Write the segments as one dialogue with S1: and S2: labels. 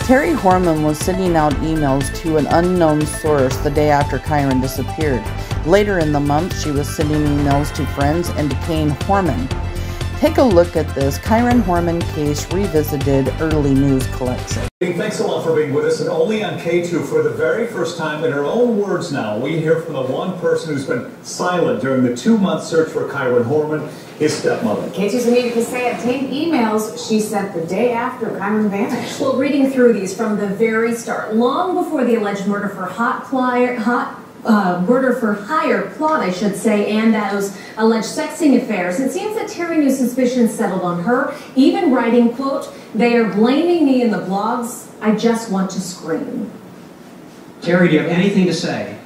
S1: Terri Horman was sending out emails to an unknown source the day after Kyron disappeared. Later in the month, she was sending emails to friends and to Kyron Horman. Take a look at this Kyron Horman case revisited early news collection.
S2: Thanks a lot for being with us, and only on K2 for the very first time, in her own words now, we hear from the one person who's been silent during the 2-month search for Kyron Horman, his stepmother.
S3: K2's Anita Kasey obtained emails she sent the day after Kyron vanished.
S4: Well, reading through these from the very start, long before the alleged murder for hire plot, I should say, and those alleged sexting affairs, it seems that Terri knew suspicions settled on her, even writing, quote, "They are blaming me in the blogs. I just want to scream."
S5: Terri, do you have anything to say?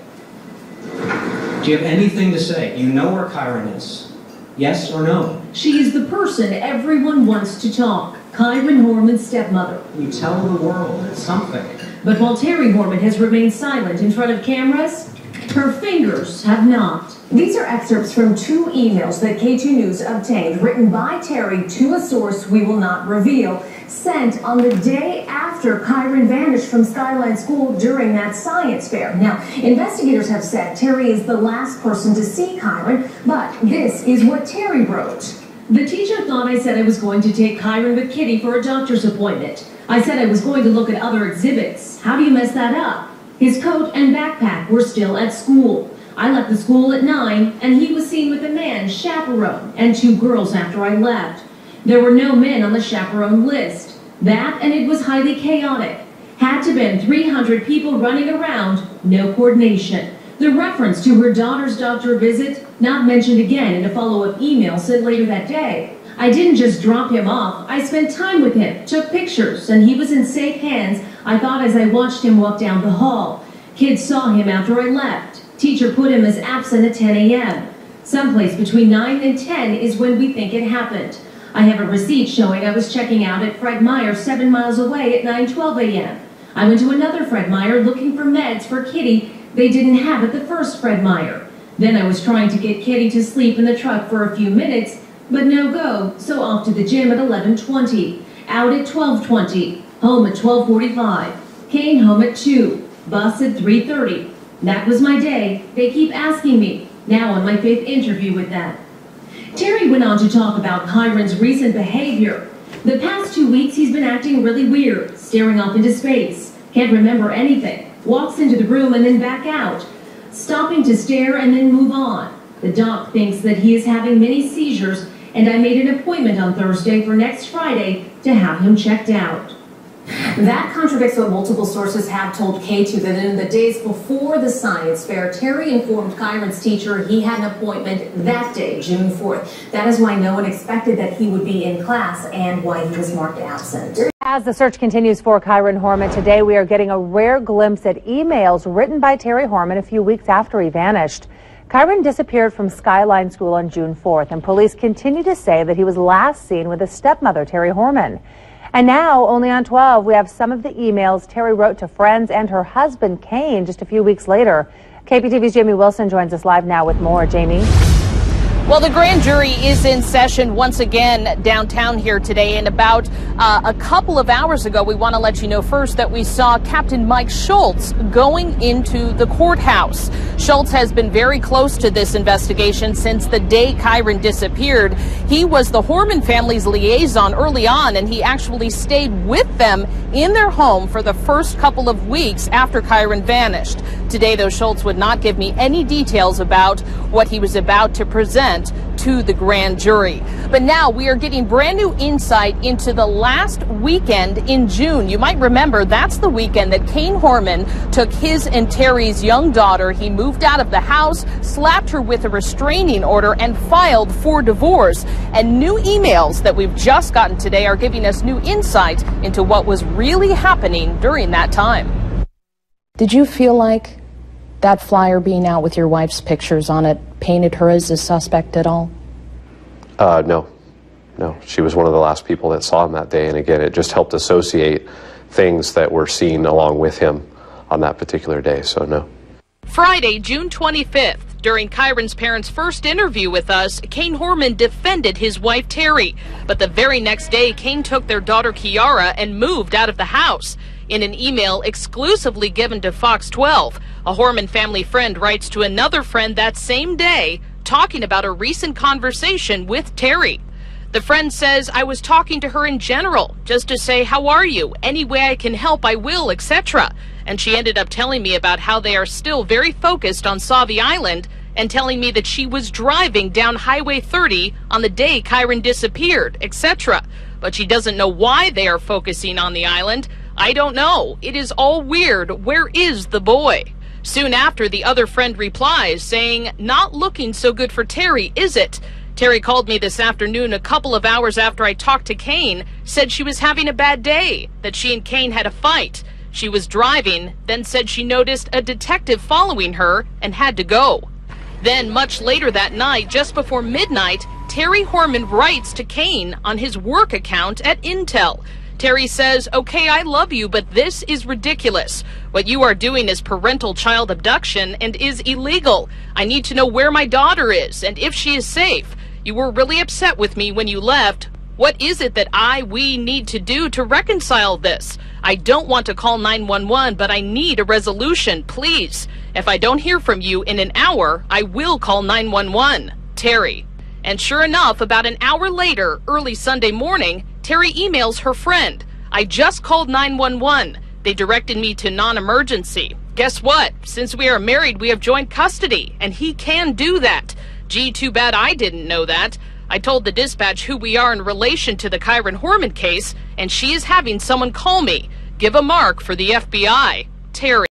S5: Do you have anything to say? You know where Kyron is. Yes or no?
S4: She is the person everyone wants to talk. Kyron Horman's stepmother.
S5: You tell the world something.
S4: But while Terri Horman has remained silent in front of cameras, her fingers have not. These are excerpts from 2 emails that K2 News obtained, written by Terri to a source we will not reveal, sent on the day after Kyron vanished from Skyline School during that science fair. Now, investigators have said Terri is the last person to see Kyron, but this is what Terri wrote. "The teacher thought I said I was going to take Kyron with Kitty for a doctor's appointment. I said I was going to look at other exhibits. How do you mess that up? His coat and backpack were still at school. I left the school at 9, and he was seen with a man, chaperone, and 2 girls after I left. There were no men on the chaperone list. That, and it was highly chaotic. Had to been 300 people running around, no coordination." The reference to her daughter's doctor visit, not mentioned again in a follow-up email sent later that day. "I didn't just drop him off. I spent time with him, took pictures, and he was in safe hands, I thought, as I watched him walk down the hall. Kids saw him after I left. Teacher put him as absent at 10 a.m. Someplace between 9 and 10 is when we think it happened. I have a receipt showing I was checking out at Fred Meyer 7 miles away at 9:12 a.m. I went to another Fred Meyer looking for meds for Kitty they didn't have at the first Fred Meyer. Then I was trying to get Kitty to sleep in the truck for a few minutes, but no go, so off to the gym at 11:20, out at 12:20, home at 12:45, came home at 2, bus at 3:30. That was my day. They keep asking me, now on my 5th interview with them." Terri went on to talk about Kyron's recent behavior. "The past 2 weeks he's been acting really weird, staring off into space, can't remember anything, walks into the room and then back out, stopping to stare and then move on. The doc thinks that he is having many seizures, and I made an appointment on Thursday for next Friday to have him checked out." That contradicts what multiple sources have told K2, that in the days before the science fair, Terri informed Kyron's teacher he had an appointment that day, June 4th. That is why no one expected that he would be in class and why he was marked absent.
S6: As the search continues for Kyron Horman, today we are getting a rare glimpse at emails written by Terri Horman a few weeks after he vanished. Kyron disappeared from Skyline School on June 4th, and police continue to say that he was last seen with his stepmother, Terri Horman. And now, only on 12, we have some of the emails Terri wrote to friends and her husband, Kane, just a few weeks later. KPTV's Jamie Wilson joins us live now with more. Jamie?
S7: Well, the grand jury is in session once again downtown here today, and about a couple of hours ago, we want to let you know first that we saw Captain Mike Schultz going into the courthouse. Schultz has been very close to this investigation since the day Kyron disappeared. He was the Horman family's liaison early on, and he actually stayed with them in their home for the first couple of weeks after Kyron vanished. Today, though, Schultz would not give me any details about what he was about to present to the grand jury. But now we are getting brand new insight into the last weekend in June. You might remember that's the weekend that Kyron Horman took his and Terri's young daughter. He moved out of the house, slapped her with a restraining order, and filed for divorce. And new emails that we've just gotten today are giving us new insight into what was really happening during that time.
S8: Did you feel like that flyer being out with your wife's pictures on it painted her as a suspect at all?
S9: No. She was one of the last people that saw him that day, and again, it just helped associate things that were seen along with him on that particular day, so no.
S7: Friday, June 25th, during Kyron's parents' first interview with us, Kyron Horman defended his wife Terri. But the very next day, Kyron took their daughter Kiara and moved out of the house. In an email exclusively given to Fox 12, a Horman family friend writes to another friend that same day, talking about a recent conversation with Terri. The friend says, I was talking to her in general, just to say, how are you? Any way I can help, I will, etc. And she ended up telling me about how they are still very focused on Sauvie Island and telling me that she was driving down Highway 30 on the day Kyron disappeared, etc. But she doesn't know why they are focusing on the island. I don't know. It is all weird. Where is the boy? Soon after, the other friend replies saying, not looking so good for Terri, is it? Terri called me this afternoon a couple of hours after I talked to Kane, said she was having a bad day, that she and Kane had a fight. She was driving, then said she noticed a detective following her and had to go. Then, much later that night, just before midnight, Terri Horman writes to Kane on his work account at Intel. Terri says, okay, I love you, but this is ridiculous. What you are doing is parental child abduction and is illegal. I need to know where my daughter is and if she is safe. You were really upset with me when you left. What is it that we need to do to reconcile this? I don't want to call 911, but I need a resolution, please. If I don't hear from you in an hour, I will call 911. Terri. And sure enough, about an hour later, early Sunday morning, Terri emails her friend. I just called 911. They directed me to non-emergency. Guess what? Since we are married, we have joint custody, and he can do that. Gee, too bad I didn't know that. I told the dispatch who we are in relation to the Kyron Horman case, and she is having someone call me. Give a mark for the FBI. Terri.